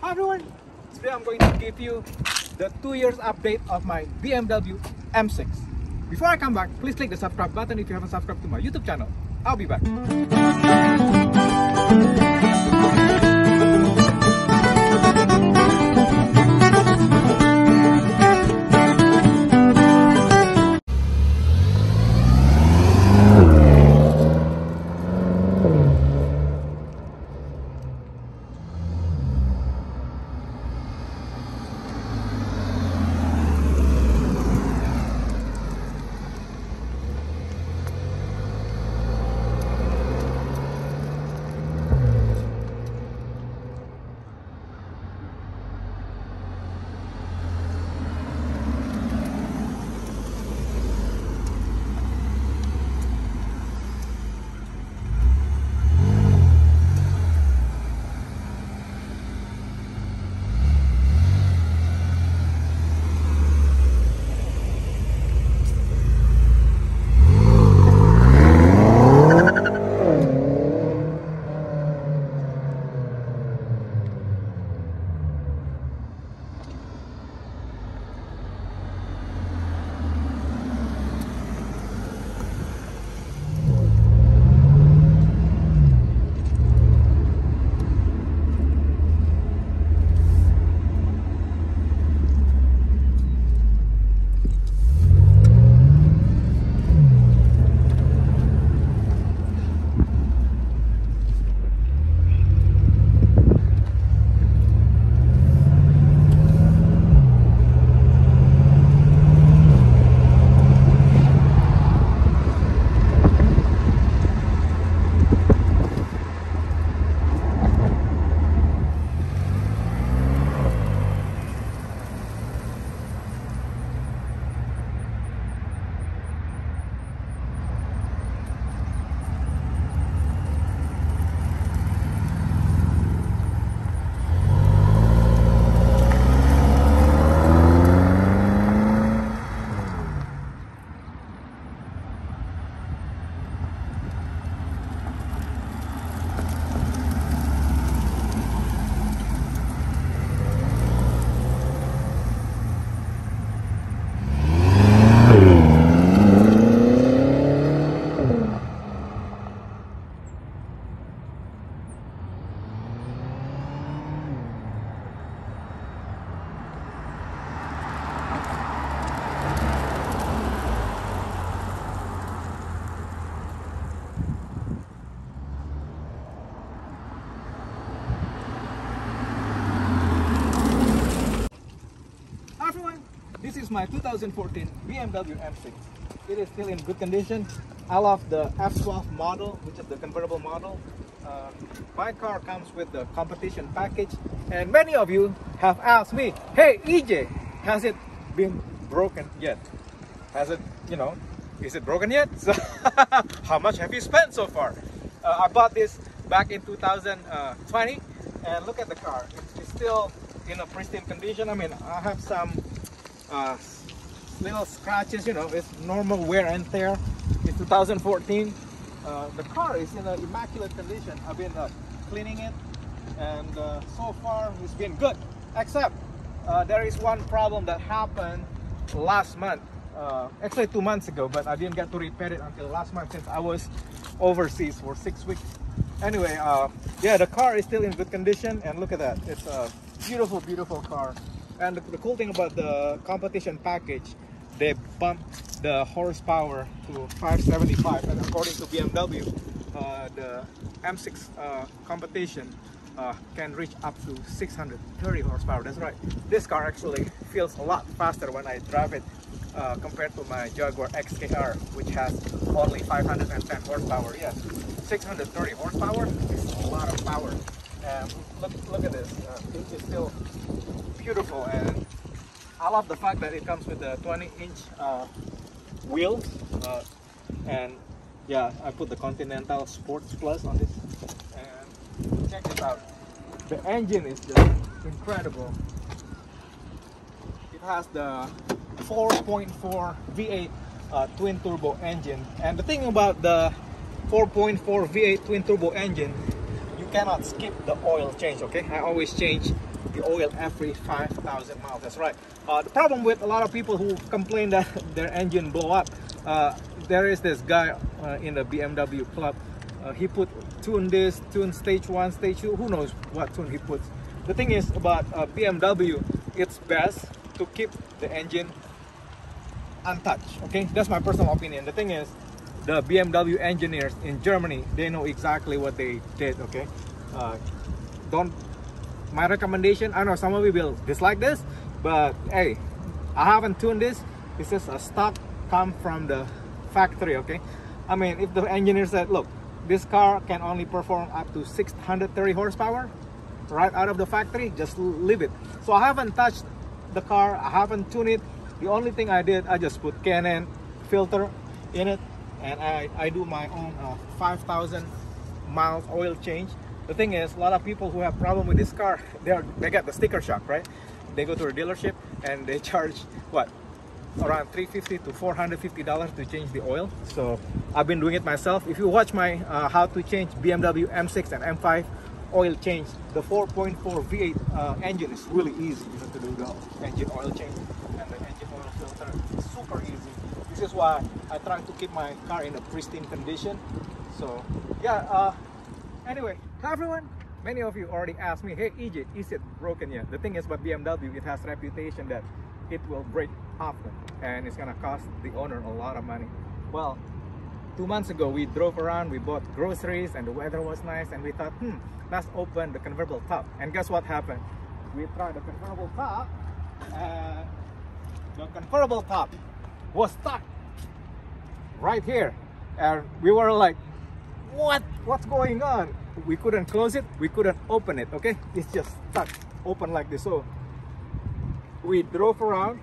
Hi everyone, today I'm going to give you the 2 years update of my BMW M6. Before I come back, please click the subscribe button if you haven't subscribed to my YouTube channel. I'll be back. This is my 2014 BMW M6. It is still in good condition. I love the F12 model, which is the convertible model. My car comes with the competition package, and many of you have asked me, hey EJ, has it been broken yet? Has it, is it broken yet? So how much have you spent so far? I bought this back in 2020, and look at the car. It's still in a pristine condition. I mean, I have some little scratches, it's normal wear and tear. It's 2014. The car is in an immaculate condition. I've been cleaning it, and so far it's been good, except there is one problem that happened last month, actually 2 months ago, but I didn't get to repair it until last month since I was overseas for 6 weeks. Anyway, yeah, the car is still in good condition, and look at that. It's a beautiful car. And the cool thing about the competition package, they bumped the horsepower to 575, and according to BMW, the M6 competition can reach up to 630 horsepower. That's right. This car actually feels a lot faster when I drive it compared to my Jaguar XKR, which has only 510 horsepower. Yes, 630 horsepower is a lot of power. And look at this. It's still beautiful, and I love the fact that it comes with the 20-inch wheels, and yeah, I put the Continental Sports Plus on this, and check this out. The engine is just incredible. It has the 4.4 V8 twin turbo engine, and the thing about the 4.4 V8 twin turbo engine, you cannot skip the oil change. Okay, I always change the oil every 5,000 miles. That's right. The problem with a lot of people who complain that their engine blow up, there is this guy in the BMW club. He put tune this, tune stage 1, stage 2, who knows what tune he puts. The thing is about BMW, it's best to keep the engine untouched. Okay, that's my personal opinion. The thing is, the BMW engineers in Germany, they know exactly what they did. Okay, my recommendation, I know some of you will dislike this, but hey, I haven't tuned this. This is a stock, come from the factory. Okay, I mean, if the engineer said, look, this car can only perform up to 630 horsepower right out of the factory, just leave it. So I haven't touched the car, I haven't tuned it. The only thing I did, I just put K&N filter in it, and I do my own 5,000 miles oil change. The thing is, a lot of people who have problem with this car, they get the sticker shock, right? They go to a dealership and they charge what, around $350 to $450 to change the oil. So I've been doing it myself. If you watch my how to change BMW M6 and M5 oil change, the 4.4 V8 engine is really easy, you know, to do the engine oil change and the engine oil filter. It's super easy. This is why I try to keep my car in a pristine condition. So yeah, anyway, hi everyone. Many of you already asked me, hey EJ, is it broken yet? The thing is, about BMW, it has a reputation that it will break often and it's gonna cost the owner a lot of money. Well, 2 months ago we drove around, we bought groceries and the weather was nice, and we thought, let's open the convertible top. And guess what happened? We tried the convertible top, and the convertible top was stuck right here, and we were like, what's going on? We couldn't close it, we couldn't open it. Okay, it's just stuck open like this. So we drove around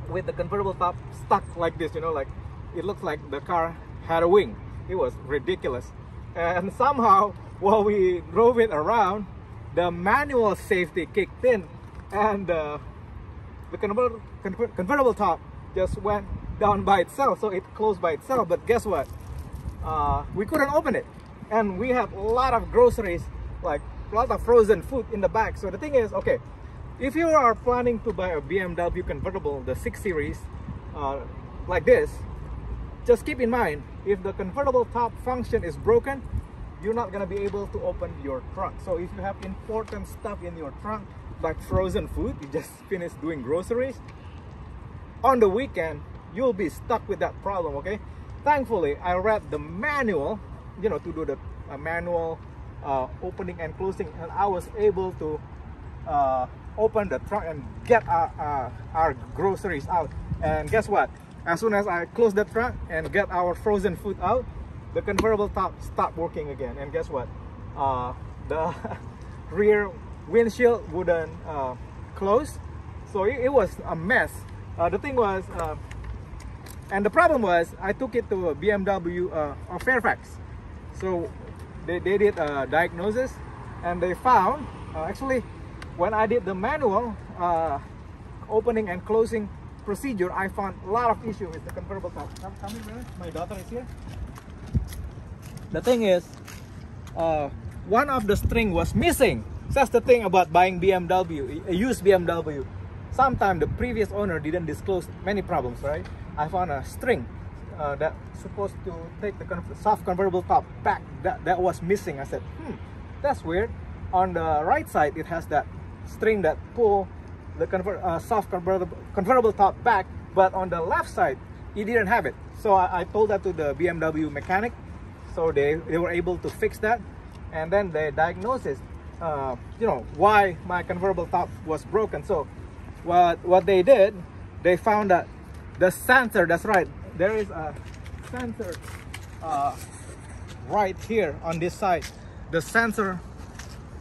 with the convertible top stuck like this, you know, like it looks like the car had a wing. It was ridiculous. And somehow while we drove it around, the manual safety kicked in, and the convertible top just went down by itself, so it closed by itself. But guess what? We couldn't open it, and we had a lot of groceries, like a lot of frozen food in the back. So the thing is, okay, if you are planning to buy a BMW convertible, the 6 Series, like this, just keep in mind, if the convertible top function is broken, you're not gonna be able to open your trunk. So if you have important stuff in your trunk, like frozen food, you just finished doing groceries, on the weekend, you'll be stuck with that problem, okay? Thankfully, I read the manual, you know, to do the manual opening and closing, and I was able to open the trunk and get our groceries out. And guess what? As soon as I close the trunk and get our frozen food out, the convertible top stopped working again. And guess what? The rear windshield wouldn't close, so it was a mess. The thing was, and the problem was, I took it to a BMW of Fairfax. So they did a diagnosis, and they found, actually, when I did the manual opening and closing procedure, I found a lot of issues with the convertible top. Come here, brother. My daughter is here. The thing is, one of the string was missing. That's the thing about buying BMW, a used BMW. Sometimes the previous owner didn't disclose many problems, right? I found a string that's supposed to take the soft convertible top back, that was missing. I said, that's weird. On the right side, it has that string that pull the soft convertible top back, but on the left side, it didn't have it. So I told that to the BMW mechanic. So they were able to fix that, and then they diagnosed it, you know, why my convertible top was broken. So what they did, they found that the sensor, that's right, there is a sensor right here on this side. The sensor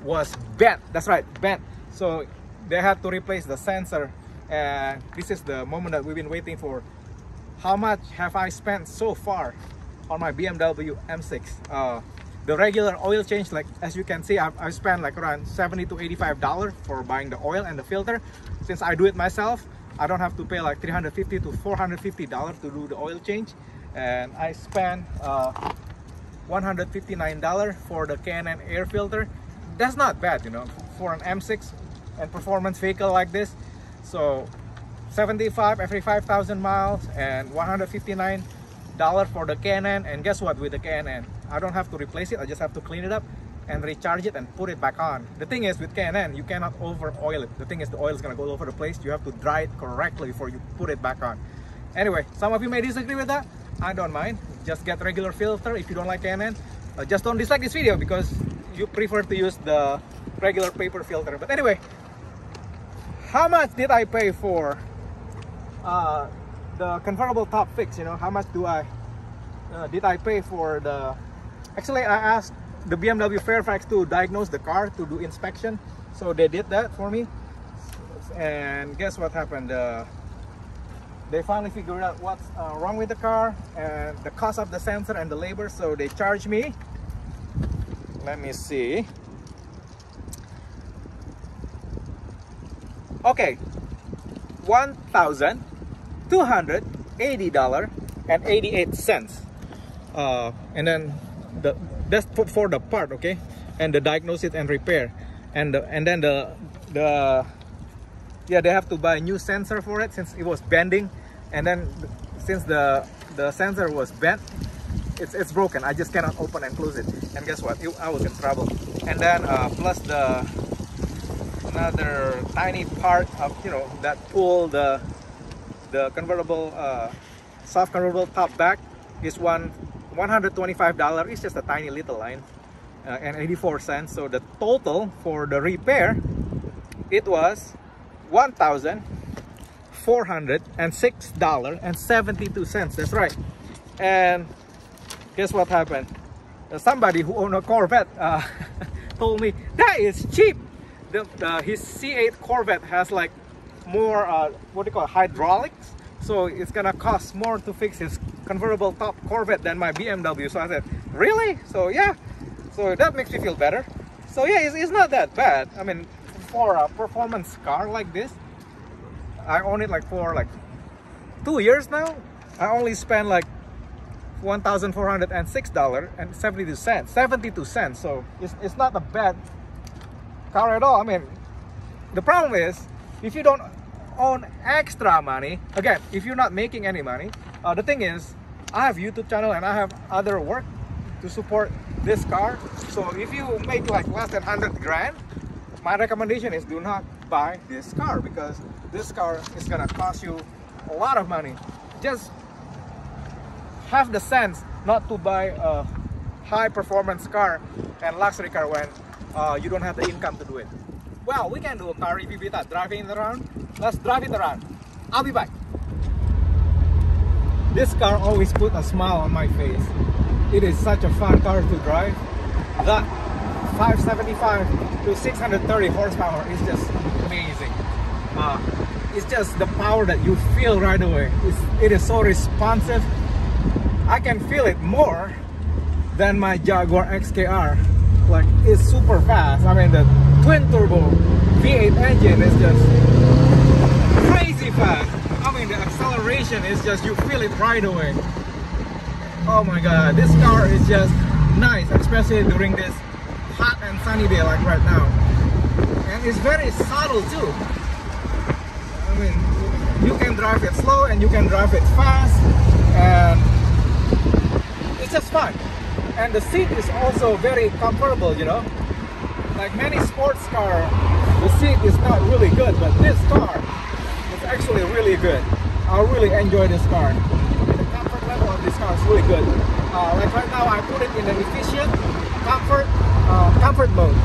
was bent, that's right, bent. So they had to replace the sensor, and this is the moment that we've been waiting for. How much have I spent so far on my BMW M6? The regular oil change, like as you can see, I've spent like around $70 to $85 for buying the oil and the filter. Since I do it myself, I don't have to pay like $350 to $450 to do the oil change. And I spent $159 for the K&N air filter. That's not bad, you know, for an M6. and performance vehicle like this. So 75 every 5,000 miles and $159 for the K&N. And guess what, with the K&N, I don't have to replace it. I just have to clean it up and recharge it and put it back on. The thing is with K&N, you cannot over oil it. The thing is the oil is gonna go all over the place. You have to dry it correctly before you put it back on. Anyway, some of you may disagree with that. I don't mind. Just get regular filter if you don't like K&N. Just don't dislike this video because you prefer to use the regular paper filter. But anyway, how much did I pay for the convertible top fix? You know, how much did I pay for the... Actually, I asked the BMW Fairfax to diagnose the car, to do inspection. So they did that for me. And guess what happened? They finally figured out what's wrong with the car and the cost of the sensor and the labor. So they charged me, let me see. Okay, $1,280.88. And then that's for the part, okay, and the diagnosis and repair, and then yeah, they have to buy a new sensor for it since it was bending, and then since the sensor was bent, it's broken. I just cannot open and close it. And guess what? I was in trouble. And then plus another tiny part of, you know, that pull the convertible soft convertible top back is $125. It's just a tiny little line and 84 cents. So the total for the repair, it was $1,406.72. That's right. And guess what happened? Somebody who owned a Corvette told me that is cheap. His C8 Corvette has like more what do you call it, hydraulics, so it's gonna cost more to fix his convertible top Corvette than my BMW. So I said, really? So yeah, so that makes me feel better. So yeah, it's not that bad. I mean, for a performance car like this, I own it like for like 2 years now. I only spent like $1,406.72. So it's not a bad car at all. I mean, the problem is if you don't own extra money, again, if you're not making any money, the thing is, I have YouTube channel and I have other work to support this car. So if you make like less than 100 grand, my recommendation is do not buy this car, because this car is gonna cost you a lot of money. Just have the sense not to buy a high performance car and luxury car when you don't have the income to do it. Well, we can do a car review without driving it around. Let's drive it around. I'll be back. This car always puts a smile on my face. It is such a fun car to drive. That 575 to 630 horsepower is just amazing. It's just the power that you feel right away. It is so responsive. I can feel it more than my Jaguar XKR. Like, it's super fast. I mean, the twin turbo V8 engine is just crazy fast. I mean, the acceleration is just, you feel it right away. Oh my god, this car is just nice, especially during this hot and sunny day like right now. And it's very subtle too. I mean, you can drive it slow and you can drive it fast, and it's just fun. And the seat is also very comfortable, you know. Like many sports cars, the seat is not really good, but this car is actually really good. I really enjoy this car. The comfort level of this car is really good. Like right now, I put it in the efficient comfort mode,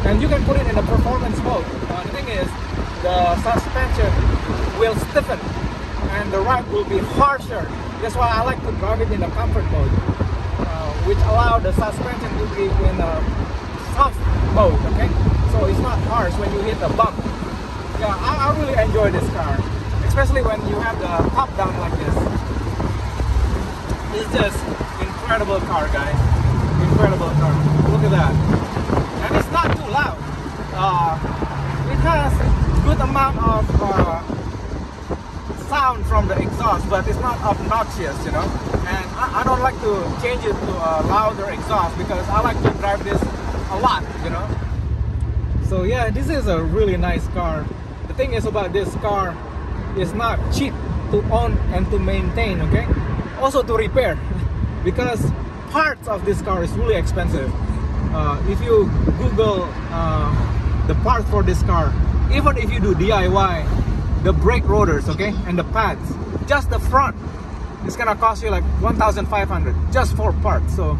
and you can put it in the performance mode. The thing is, the suspension will stiffen and the ride will be harsher. That's why I like to drive it in the comfort mode, which allow the suspension to be in a soft mode, okay? So it's not harsh when you hit the bump. Yeah, I really enjoy this car, especially when you have the top down like this. It's just incredible car, guys. Incredible car. Look at that. And it's not too loud. It has good amount of sound from the exhaust, but it's not obnoxious, you know. And I don't like to change it to a louder exhaust because I like to drive this a lot, you know. So yeah, this is a really nice car. The thing is about this car, it's not cheap to own and to maintain, okay? Also to repair, because parts of this car is really expensive. If you Google the parts for this car, even if you do DIY, the brake rotors, okay, and the pads, just the front, it's gonna cost you like 1,500 just for parts. So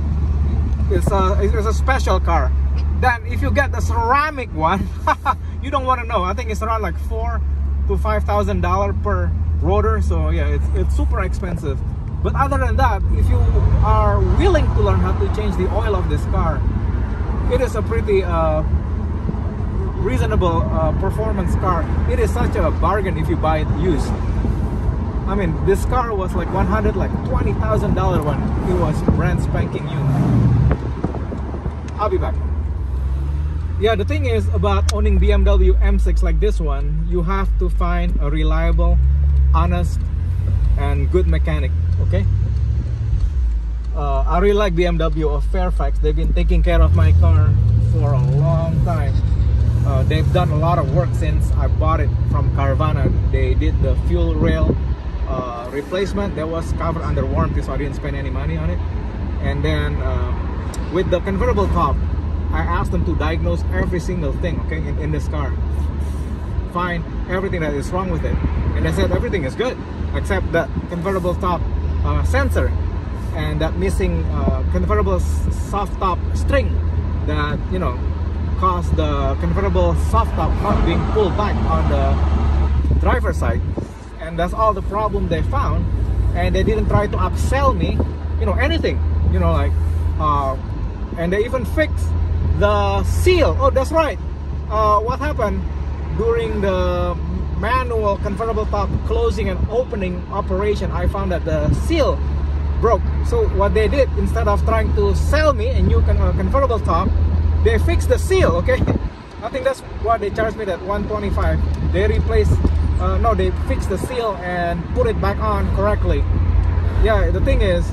it's a special car. Then if you get the ceramic one, you don't want to know. I think it's around like $4,000 to $5,000 per rotor. So yeah, it's super expensive. But other than that, if you are willing to learn how to change the oil of this car, it is a pretty reasonable performance car. It is such a bargain if you buy it used. I mean, this car was like $20,000 when it was brand spanking new. I'll be back. Yeah, the thing is about owning BMW M6 like this one, you have to find a reliable, honest, and good mechanic, okay? I really like BMW of Fairfax. They've been taking care of my car for a long time. They've done a lot of work since I bought it from Carvana. They did the fuel rail replacement. That was covered under warranty, so I didn't spend any money on it. And then with the convertible top, I asked them to diagnose every single thing, okay, in this car. Find everything that is wrong with it. And they said everything is good, except that convertible top sensor and that missing convertible soft top string that, you know, caused the convertible soft top not being pulled back on the driver's side. And that's all the problem they found. And they didn't try to upsell me, you know, anything, you know, like and they even fixed the seal. Oh, that's right. What happened during the manual convertible top closing and opening operation, I found that the seal broke. So what they did, instead of trying to sell me a new convertible top, they fixed the seal, okay? I think that's what they charged me, that $125. They replaced no, they fixed the seal and put it back on correctly. Yeah, the thing is,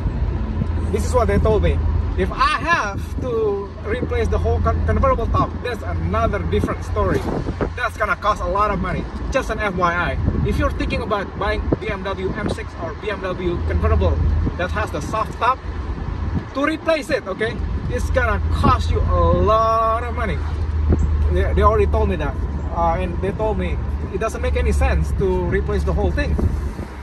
this is what they told me. If I have to replace the whole convertible top, that's another different story. That's gonna cost a lot of money. Just an FYI. If you're thinking about buying BMW M6 or BMW convertible that has the soft top, to replace it, okay, it's gonna cost you a lot of money. They already told me that. And they told me it doesn't make any sense to replace the whole thing,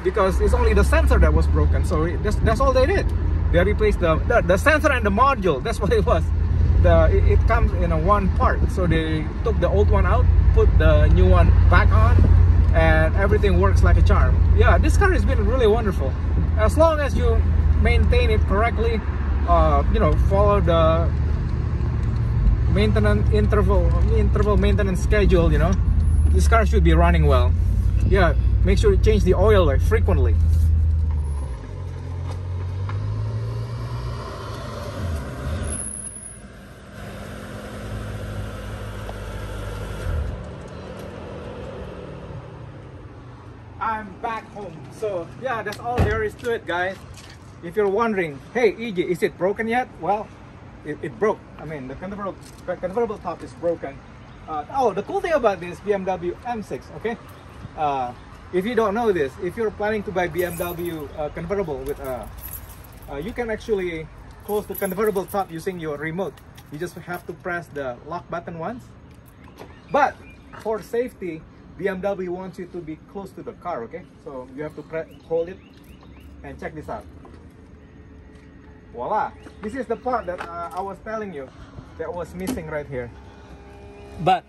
because it's only the sensor that was broken. So that's all they did. They replaced the sensor and the module. That's what it was. It comes in a one part. So they took the old one out, put the new one back on, and everything works like a charm. Yeah, this car has been really wonderful. As long as you maintain it correctly, you know, follow the maintenance interval maintenance schedule, you know, this car should be running well. Yeah, make sure to change the oil like frequently. I'm back home. So yeah, that's all there is to it, guys. If you're wondering, hey EJ, is it broken yet? Well, it broke. I mean, the convertible top is broken. Oh, the cool thing about this BMW M6, okay, if you don't know this, if you're planning to buy BMW convertible with you can actually close the convertible top using your remote. You just have to press the lock button once. But for safety, BMW wants you to be close to the car, okay? So you have to hold it and check this out. Voila! This is the part that I was telling you that was missing right here. But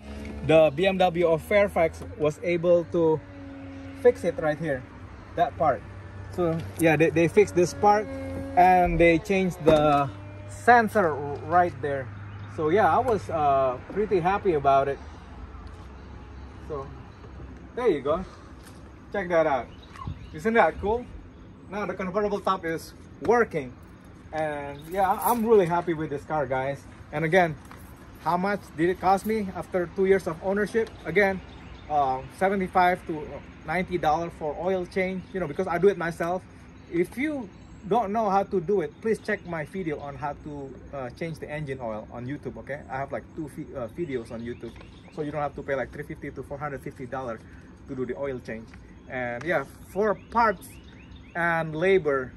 the BMW of Fairfax was able to fix it right here, that part. So yeah, they fixed this part and they changed the sensor right there. So yeah, I was pretty happy about it. So there you go. Check that out. Isn't that cool? Now the convertible top is working. And yeah, I'm really happy with this car, guys. And again, how much did it cost me after 2 years of ownership? Again, $75 to $90 for oil change, you know, because I do it myself. If you don't know how to do it, please check my video on how to change the engine oil on YouTube. Okay, I have like two videos on YouTube, so you don't have to pay like $350 to $450 to do the oil change. And yeah, for parts and labor,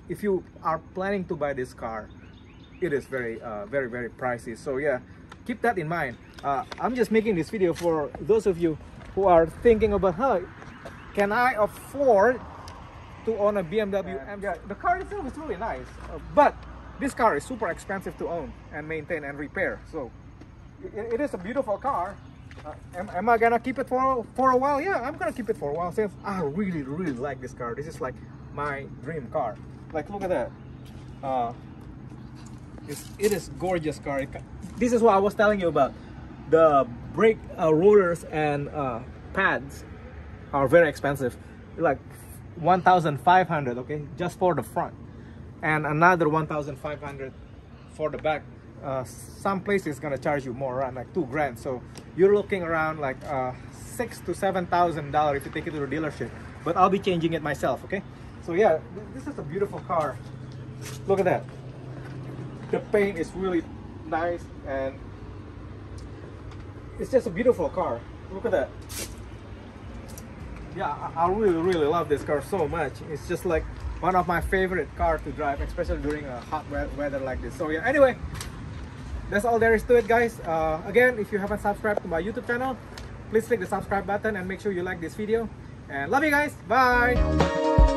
if you are planning to buy this car, it is very very pricey. So yeah, keep that in mind. I'm just making this video for those of you who are thinking about, huh, can I afford to own a BMW? And yeah, the car itself is really nice, but this car is super expensive to own and maintain and repair. So it is a beautiful car. Am I gonna keep it for a while? Yeah, I'm gonna keep it for a while, since I really like this car. This is like my dream car. Like, look at that. It is gorgeous car. This is what I was telling you about. The brake rotors and pads are very expensive, like 1,500, okay, just for the front, and another 1,500 for the back. Some places gonna charge you more, around like $2,000. So you're looking around like $6,000 to $7,000 if you take it to the dealership. But I'll be changing it myself, okay? So yeah, this is a beautiful car. Look at that. The paint is really nice, and it's just a beautiful car. Look at that. Yeah, I really love this car so much. It's just like one of my favorite cars to drive, especially during a hot weather like this. So yeah, anyway, that's all there is to it, guys. Again, if you haven't subscribed to my YouTube channel, please click the subscribe button and make sure you like this video. And love you guys. Bye.